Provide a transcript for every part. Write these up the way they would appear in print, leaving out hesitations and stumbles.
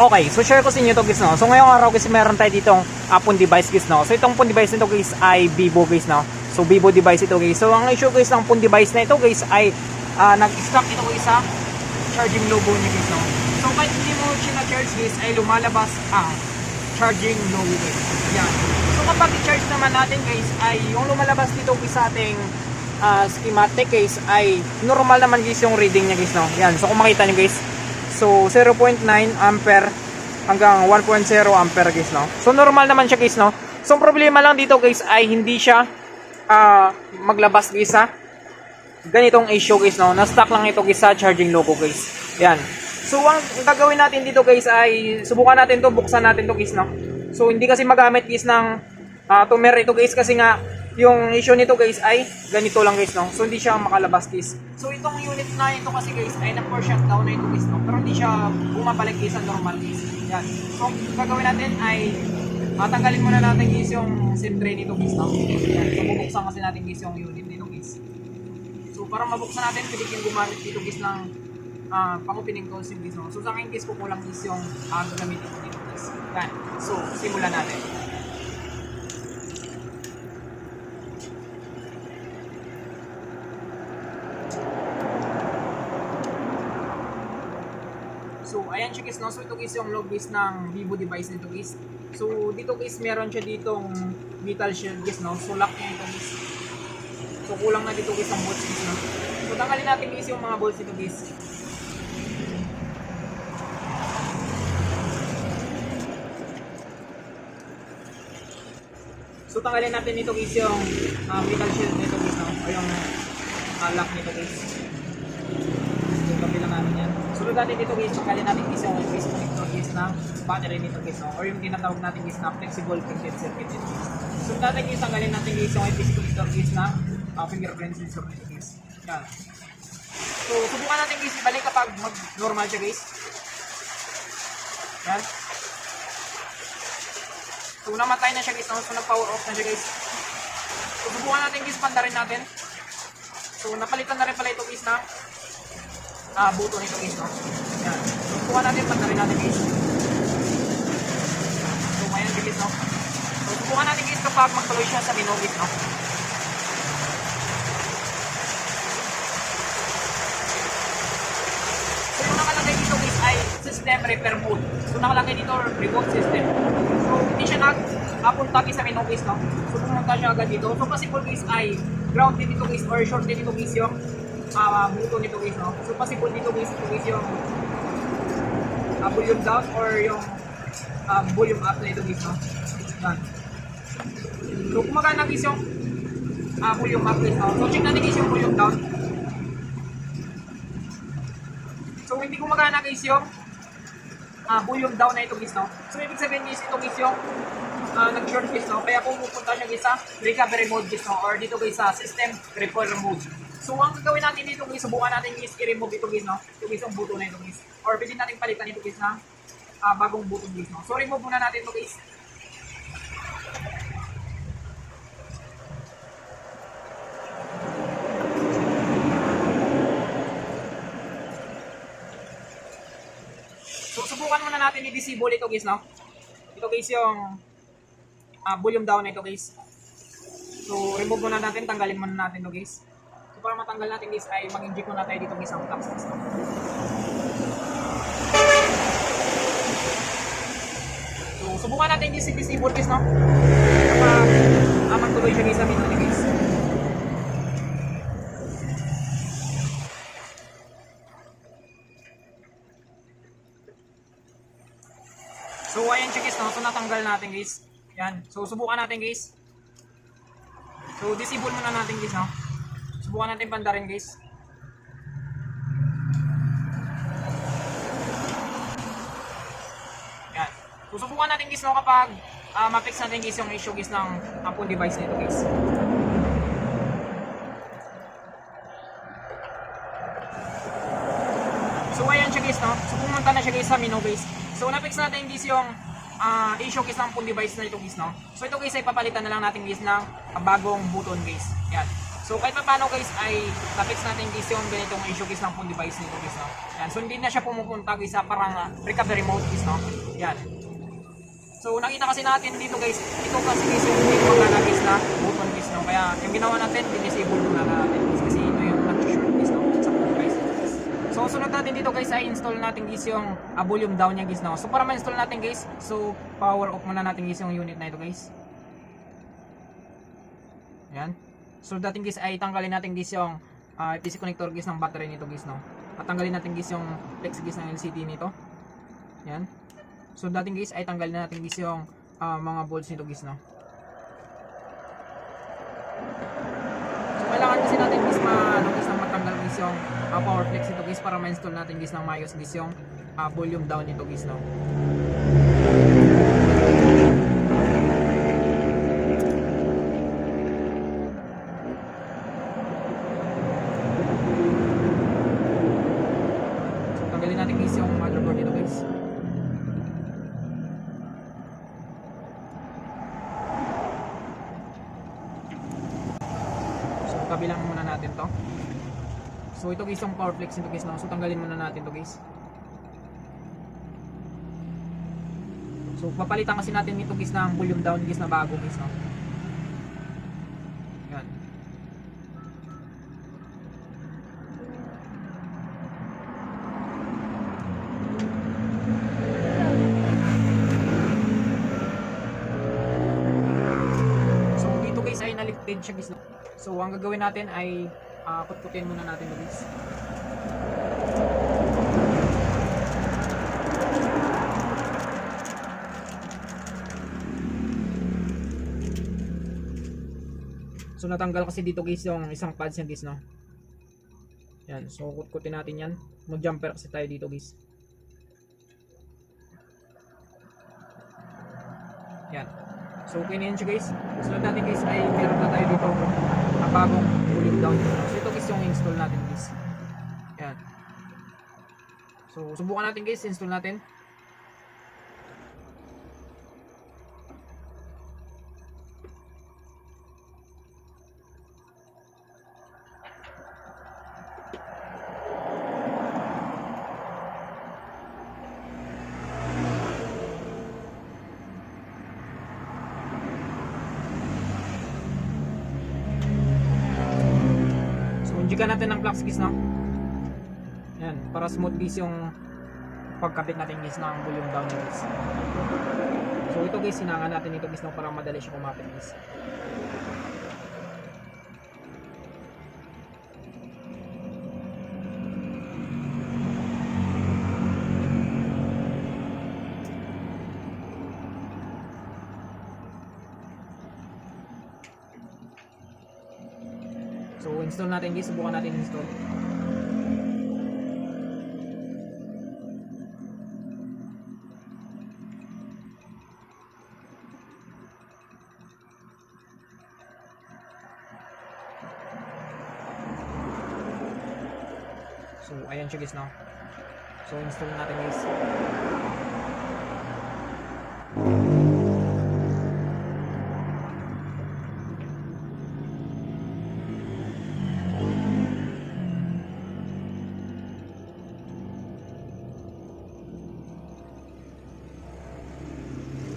Okay, so share ko sa inyo to guys, no. So ngayong araw guys, meron tayo ditong phone device guys, no. So itong phone device nito guys ay Vivo guys, no. So Vivo device ito guys. So ang issue guys ng phone device na ito guys ay nag-stop ito guys sa charging logo niya guys, no. So kahit hindi mo siya na-charge guys ay lumalabas ang charging logo guys. Yan. So kapag i-charge naman natin guys ay yung lumalabas dito guys sa ating schematic guys ay normal naman guys yung reading niya guys, no. Yan. So kung makita niyo guys, so 0.9 ampere hanggang 1.0 ampere guys, no. So normal naman siya guys, no. So ang problema lang dito guys ay hindi siya maglabas guys sa ganitong issue guys, no. Na-stuck lang ito guys sa charging logo guys. Yan. So ang gagawin natin dito guys ay subukan natin to, buksan natin to guys, no. So hindi kasi magamit guys ng tumer ito guys kasi nga yung issue nito guys ay ganito lang guys, no. So hindi siya makalabas guys. So itong unit na ito kasi guys ay na-power shutdown na ito guys, no. Pero hindi siya bumabalik guys sa normal guys. Yan. So gagawin natin ay tanggalin muna natin guys yung SIM tray nito guys, no. Yan. So bubuksan kasi natin guys yung unit nito guys. So para mabuksan natin, pwede yung gumamit dito guys ng pang-opening tools yung guys, no. So sa akin guys kukulang guys yung gagamitin ko dito guys. Yan. So simulan natin. So, ayan siya guys, no? So, ito guys yung log guys ng Vivo device nito guys. So, dito guys, meron siya ditong metal shield guys, no? So, lock niya ito guys. So, kulang na dito guys ang bolts guys, no? So, tanggalin natin guys yung mga bolts nito guys. So, tanggalin natin dito guys yung metal shield nito guys, no? O yung lock nito guys. So, kapilang natin yan. Sunod natin dito guys, tanggalin natin guys yung face connector guys ng battery nito guys, no? Or yung tinatawag natin guys na flexible printed circuit nito guys. Sunod natin guys, tanggalin natin guys yung face connector guys ng fingerprint sensor nito guys. Yan. So subukan natin guys ibalik kapag mag-normal siya guys. Yan. So namatay na siya guys, no? So nag-power off na siya guys. So subukan natin guys, pandarin natin. So napalitan na rin pala ito guys na buto nito guys, no? Yan. So, subukan natin, pandarin natin guys. So, ayan guys, no? So, subukan natin guys kapag magtuloy siya sa menu guys, no? So, yung nakalagay dito guys ay system repair mode. So, nakalagay dito remote system. So, hindi siya nag-punta guys sa menu guys, no? So, pumunta siya agad dito. So, possible guys ay ground din dito guys or short din dito guys yung buto nito guys, no? So possible dito guys, ito guys yung volume down or yung volume up na ito guys, no? Yan. So kung magana guys yung volume up guys, no? So check natin guys yung volume down. So hindi gumagana guys yung volume down na ito guys, no? So ibig sabihin guys, ito guys yung nag-short guys, no? Kaya pupunta siya guys sa recovery mode guys, no? Or dito guys sa system repair mode. So ang gagawin natin dito guys, subukan natin guys i-remove ito guys, no? Ito guys ang buto na ito guys. Or pwede natin palitan ito guys na bagong buto guys, no? So remove muna natin ito guys. So subukan muna natin i-disable ito guys, no? Ito guys yung volume down na ito guys. So remove muna natin, tanggalin muna natin ito guys. So para matanggal natin guys ay mag-inject muna tayo dito guys ang flux guys, no? So subukan natin guys i-disable guys, no? Para magtuloy siya guys sa menu guys. So ayan siya guys, no? So natanggal natin guys. Yan. So subukan natin guys. So disable muna natin guys, no? Subukan natin pandarin guys. Yan. So subukan natin guys, no, kapag ma-fix natin guys yung issue guys ng phone device nito guys. So ayan siya guys, no. So pumunta na siya guys sa menu guys. So na-fix natin guys yung issue guys ng phone device na ito guys, no. So ito guys ay papalitan na lang natin guys ng bagong button guys. Yan. So kahit pa paano guys ay na-fix natin guys yung ganitong issue guys ng phone device nito guys, no. Yan. So hindi na siya pumupunta guys sa parang recovery mode guys, no. Yan. So nakita kasi natin dito guys, ito kasi guys yung hindi magana guys na button guys, no. Kaya yung ginawa natin, disable muna natin guys kasi ito yung nag-shoot guys, no, sa phone device. So sunod natin dito guys ay install natin guys yung volume down niya guys, no. So para ma-install natin guys, so power off muna natin guys yung unit na ito guys. Yan. So dating guys ay tanggalin natin guys yung PC connector guys ng battery nito guys, no. At tanggalin natin guys yung flex guys ng LCD nito. Yan. So dating guys ay tanggalin natin guys yung mga bolts nito guys, no. So kailangan kasi natin guys matanggal guys yung power flex nito guys para ma-install natin guys ng maayos guys yung volume down nito guys, no. Kabilang muna natin to. So ito guys yung power flex nito guys, no. So tanggalin muna natin to guys. So papalitan kasi natin nito guys ng volume down guys na bago guys, no. Yan. So dito guys ay nalifted siya guys, no. So ang gagawin natin ay putputin muna natin guys. So natanggal kasi dito guys yung isang pads yan guys, no. Yan, so kutkutin natin yan. Mag-jumper kasi tayo dito guys. Yan. So okay na yun siya guys. So natin guys ay meron na tayo dito bagong volume down. So ito guys yung install natin guys. Yan. So subukan natin guys, install natin. Jigan natin ng flux guys, no. Yan, para smooth guys yung pagkabit natin guys ng volume down guys. So ito guys, sinangan natin ito guys, no, para madali siya kumapit guys. So install natin guys, subukan natin install. So ayan siya guys, no. So install natin guys.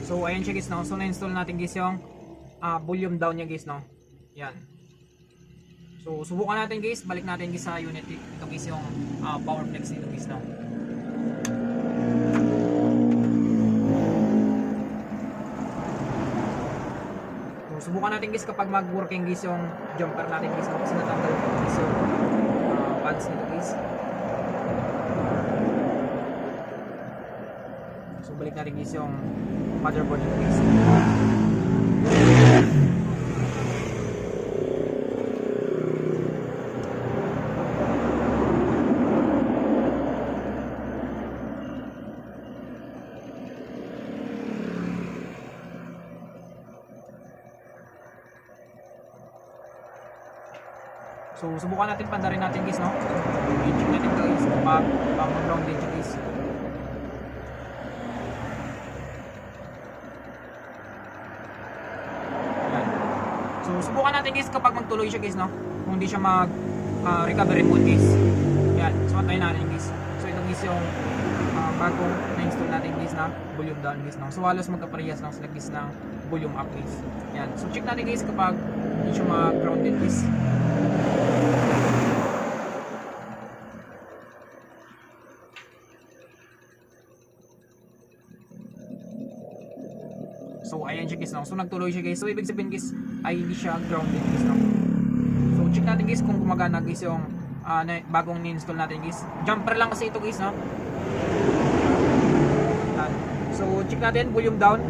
So ayan siya guys, no. So na-install natin guys yung volume down niya guys, no. Yan. So subukan natin guys, balik natin guys sa unit. Ito guys yung power flex nito guys, no. So subukan natin guys kapag mag-working guys yung jumper natin guys, no. Kasi natanggal guys yung pads nito guys. So balik natin guys yung motherboard nito guys. So subukan natin pandarin natin guys, no. I-check natin guys kapag pang-ground din siya guys. So subukan natin guys kapag magtuloy siya guys, no. Kung kung di siya mag recovery mode guys. Yan, so antayin natin guys. So ito guys yung bagong na-install natin guys na volume down guys, no? So halos magkaparehas lang sila guys ng volume up guys. Yan, so check natin guys kapag hindi siya mag-grounded guys. So ayan siya guys, no? So nagtuloy siya guys. So ibig sabihin guys ay hindi siya grounded guys, no? So check natin guys kung gumagana guys yung bagong ni-install natin guys. Jumper lang kasi ito guys, no? Yan. So check natin volume down.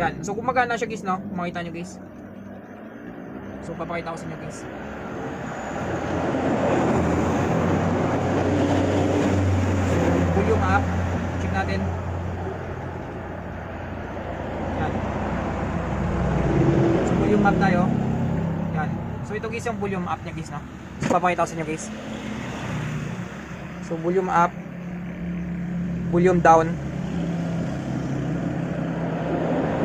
Yan. So gumagana siya guys, no? Makita nyo guys. So papakita ko sa inyo guys. Volume up, check natin. Yan. So volume up tayo. Yan. So ito guys yung volume up niya guys, no? So papakita ko sa inyo guys. So volume up, volume down.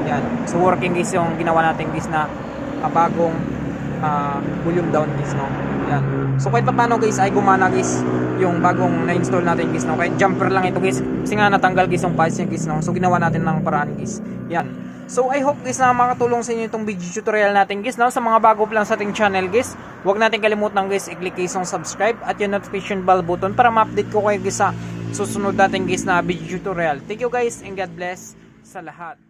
Yan. So working guys yung ginawa natin guys na bagong volume down guys, no? Yan. So kahit paano guys ay gumana guys yung bagong na-install natin guys, no? Kahit jumper lang ito guys kasi nga natanggal guys yung files niya guys, no? So ginawa natin ng paraan guys. Yan. So I hope guys na makatulong sa inyo itong video tutorial natin guys, no? Sa mga bago pa lang sa ating channel guys, huwag natin kalimutan guys i-click guys yung subscribe at yung notification bell button para ma-update ko kayo guys sa susunod natin guys na video tutorial. Thank you guys and God bless sa lahat.